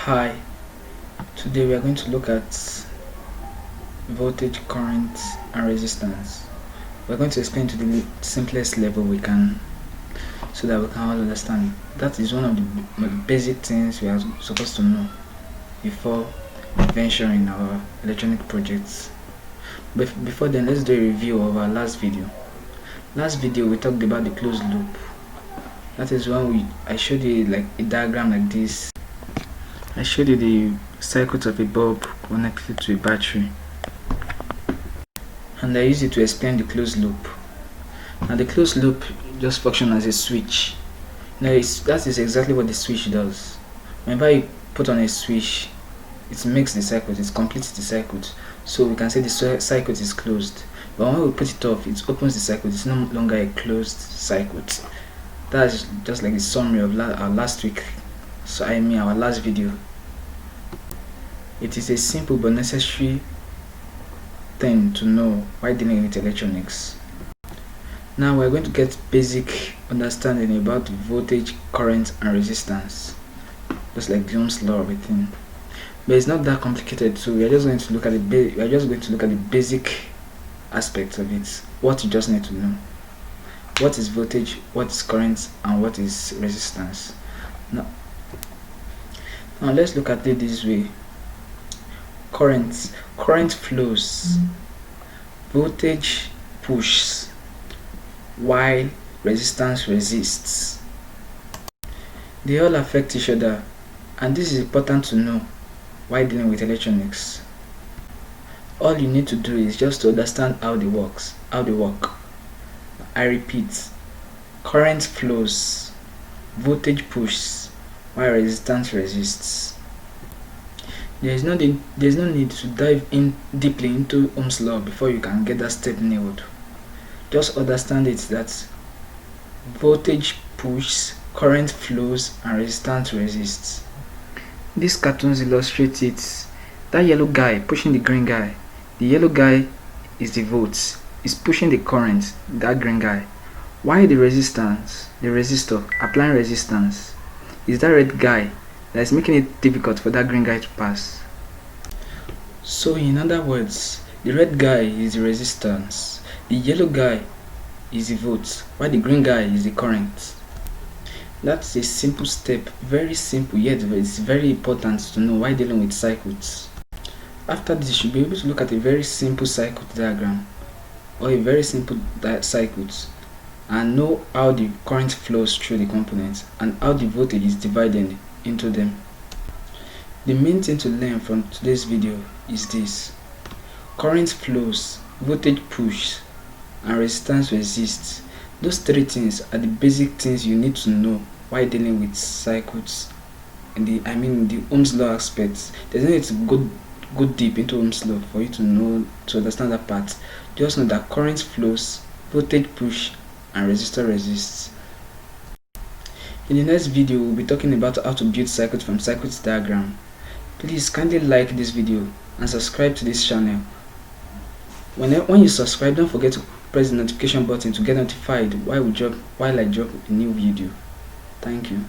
Hi, today we are going to look at voltage, current and resistance. We're going to explain to the simplest level we can so that we can all understand. That is one of the basic things we are supposed to know before venturing our electronic projects. But before then, let's do a review of our last video. Last video we talked about the closed loop. That is when I showed you like a diagram like this. I showed you the circuit of a bulb connected to a battery, and I used it to explain the closed loop. Now the closed loop just functions as a switch. Now that is exactly what the switch does. Whenever you put on a switch, it makes the circuit, it completes the circuit. So we can say the circuit is closed. But when we put it off, it opens the circuit. It's no longer a closed circuit. That's just like the summary of our last week. So our last video. It is a simple but necessary thing to know while dealing with electronics. Now we're going to get basic understanding about voltage, current and resistance, just like the Ohm's law of a thing. But it's not that complicated, so we're just going to look at the basic aspects of it. What you just need to know: what is voltage, what is current and what is resistance. Now let's look at it this way. Current flows, voltage pushes, while resistance resists. They all affect each other, and this is important to know while dealing with electronics. All you need to do is just to understand how they work. I repeat: current flows, voltage pushes, while resistance resists. There's no need to dive in deeply into Ohm's law before you can get that step nailed. Just understand it that voltage pushes, current flows and resistance resists. These cartoons illustrate it. That yellow guy pushing the green guy. The yellow guy is the volts, is pushing the current, that green guy. While the resistor applying resistance, is that red guy that is making it difficult for that green guy to pass. So in other words, the red guy is the resistance, the yellow guy is the volts, while the green guy is the current. That's a simple step, very simple, yet it's very important to know while dealing with circuits. After this, you should be able to look at a very simple circuit diagram or a very simple circuit and know how the current flows through the components and how the voltage is divided into them. The main thing to learn from today's video is this: current flows, voltage pushes and resistance resists. Those three things are the basic things you need to know while dealing with circuits in the Ohm's law aspects. There's no need to go deep into Ohm's law for you to understand that part. Just know that current flows, voltage push and resistor resists. In the next video, we'll be talking about how to build circuit from circuit diagram. Please kindly like this video and subscribe to this channel. When you subscribe, don't forget to press the notification button to get notified while I drop a new video. Thank you.